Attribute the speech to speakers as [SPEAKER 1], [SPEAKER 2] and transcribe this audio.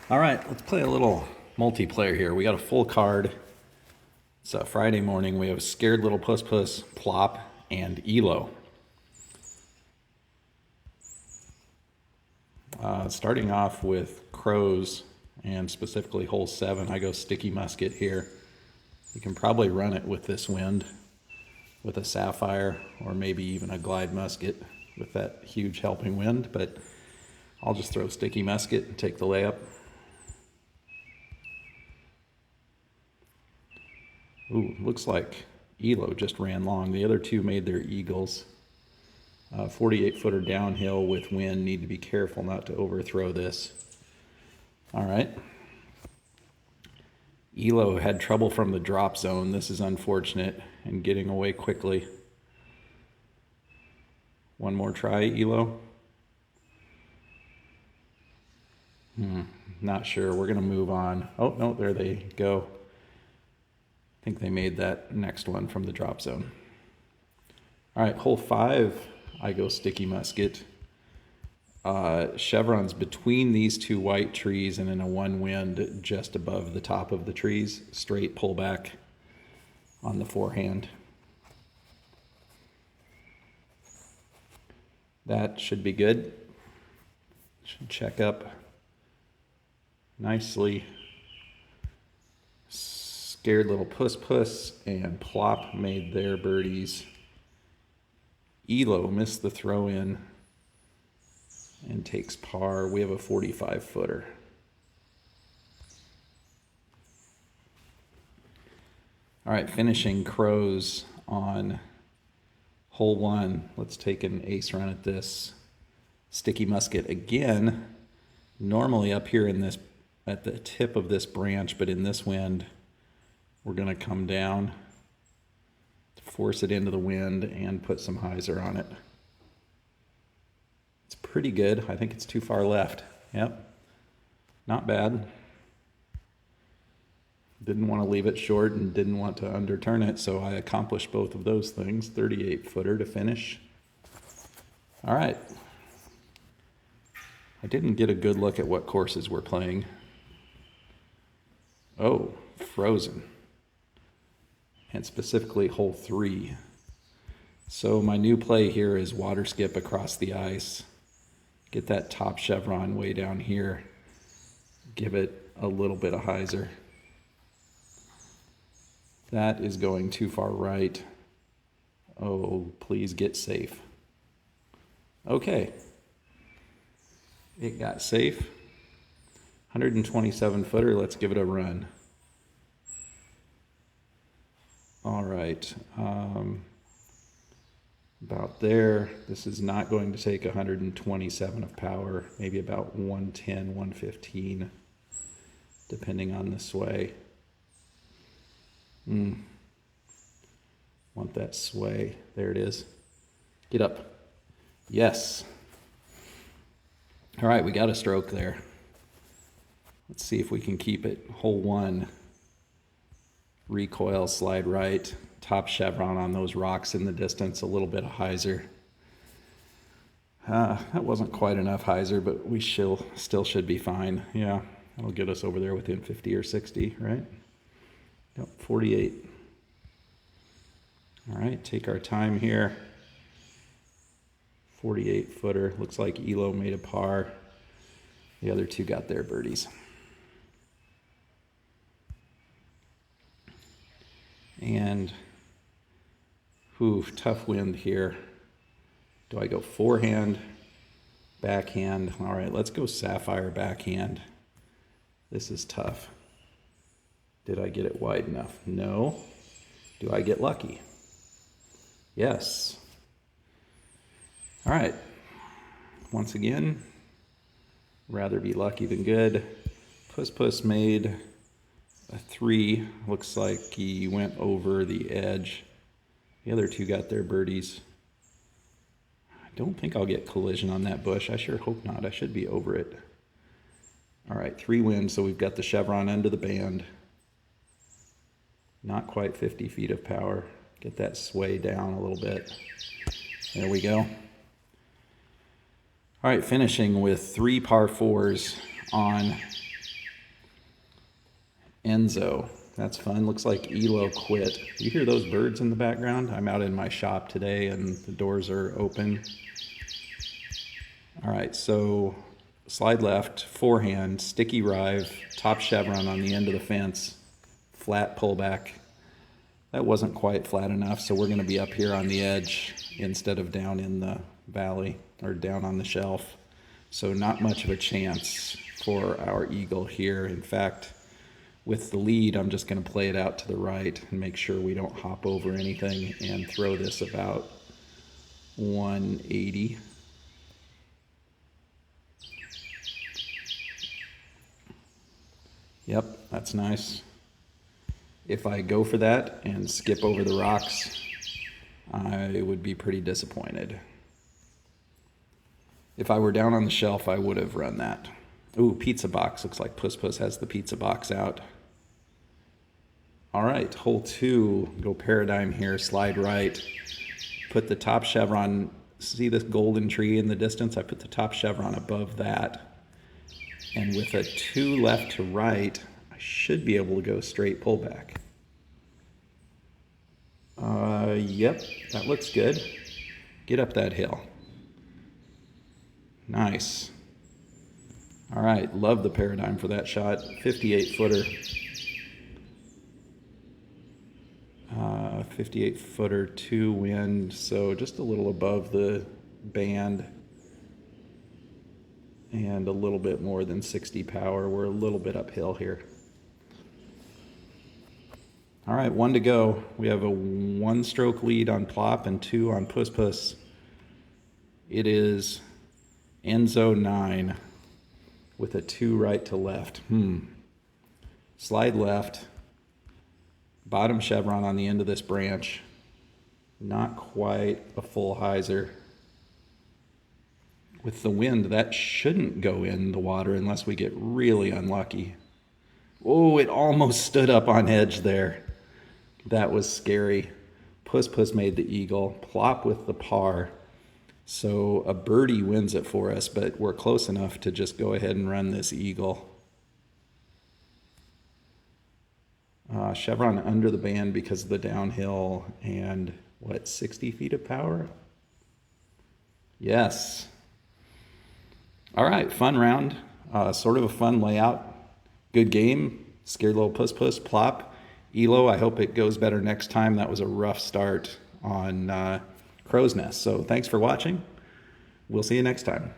[SPEAKER 1] All right, let's play a little multiplayer here. We got a full card. It's a Friday morning. We have Scaredlilpuspus, Plop, and Elo. Starting off with crows, and specifically hole 7, I go sticky musket here. You can probably run it with this wind, with a sapphire, or maybe even a glide musket with that huge helping wind, but I'll just throw sticky musket and take the layup. Ooh, looks like Elo just ran long. The other two made their eagles. 48-footer downhill with wind. Need to be careful not to overthrow this. All right. Elo had trouble from the drop zone. This is unfortunate, and getting away quickly. One more try, Elo. Not sure. We're going to move on. Oh, no, there they go. I think they made that next one from the drop zone. All right, hole 5, I go sticky musket. Chevrons between these two white trees and in a one wind just above the top of the trees. Straight pullback on the forehand. That should be good. Should check up nicely. Scaredlilpuspus and Plop made their birdies. Elo missed the throw in and takes par. We have a 45-footer. All right, finishing crows on hole 1. Let's take an ace run at this. Sticky musket again. Normally up here in this, at the tip of this branch, but in this wind, we're going to come down, force it into the wind, and put some hyzer on it. It's pretty good. I think it's too far left. Yep. Not bad. Didn't want to leave it short and didn't want to underturn it, so I accomplished both of those things. 38-footer to finish. All right. I didn't get a good look at what courses we're playing. Oh, frozen. And specifically hole 3. So my new play here is water skip across the ice. Get that top chevron way down here. Give it a little bit of hyzer. That is going too far right. Oh, please get safe. Okay. It got safe. 127-footer, let's give it a run. All right, about there. This is not going to take 127 of power, maybe about 110, 115, depending on the sway. Want that sway. There it is. Get up. Yes. All right, we got a stroke there. Let's see if we can keep it. Hole 1. Recoil, slide right, top chevron on those rocks in the distance, a little bit of hyzer. That wasn't quite enough hyzer, but we still should be fine. Yeah, that'll get us over there within 50 or 60, right? Yep, 48. All right, take our time here. 48-footer. Looks like Elo made a par. The other two got their birdies. And, tough wind here. Do I go forehand, backhand? All right, let's go sapphire backhand. This is tough. Did I get it wide enough? No. Do I get lucky? Yes. All right. Once again, rather be lucky than good. Puss made a 3. Looks like he went over the edge. The other two got their birdies. I don't think I'll get collision on that bush. I sure hope not. I should be over it. All right, 3 wind, so we've got the chevron under the band. Not quite 50 feet of power. Get that sway down a little bit. There we go. All right, finishing with 3 par 4s on Enzo. That's fun. Looks like Elo quit. You hear those birds in the background? I'm out in my shop today and the doors are open. All right, so slide left, forehand, sticky rive, top chevron on the end of the fence, flat pullback. That wasn't quite flat enough, so we're going to be up here on the edge instead of down in the valley or down on the shelf. So not much of a chance for our eagle here. In fact, with the lead, I'm just going to play it out to the right and make sure we don't hop over anything and throw this about 180. Yep, that's nice. If I go for that and skip over the rocks, I would be pretty disappointed. If I were down on the shelf, I would have run that. Ooh, pizza box. Looks like Puss has the pizza box out. All right, hole 2, go paradigm here, slide right. Put the top chevron, see this golden tree in the distance? I put the top chevron above that. And with a 2 left to right, I should be able to go straight pullback. Yep, that looks good. Get up that hill. Nice. All right, love the paradigm for that shot. 58 footer. 58 footer, 2 wind, so just a little above the band and a little bit more than 60 power. We're a little bit uphill here. All right, 1 to go. We have a 1-stroke lead on Plop and 2 on Puss. It is Enzo 9 with a 2 right to left. Slide left. Bottom chevron on the end of this branch. Not quite a full hyzer. With the wind, that shouldn't go in the water unless we get really unlucky. Oh, it almost stood up on edge there. That was scary. Puss made the eagle. Plop with the par. So a birdie wins it for us, but we're close enough to just go ahead and run this eagle. Chevron under the band because of the downhill and, 60 feet of power? Yes. All right, fun round. Sort of a fun layout. Good game. Scaredlilpuspus, Plop. Elo, I hope it goes better next time. That was a rough start on Crow's Nest. So thanks for watching. We'll see you next time.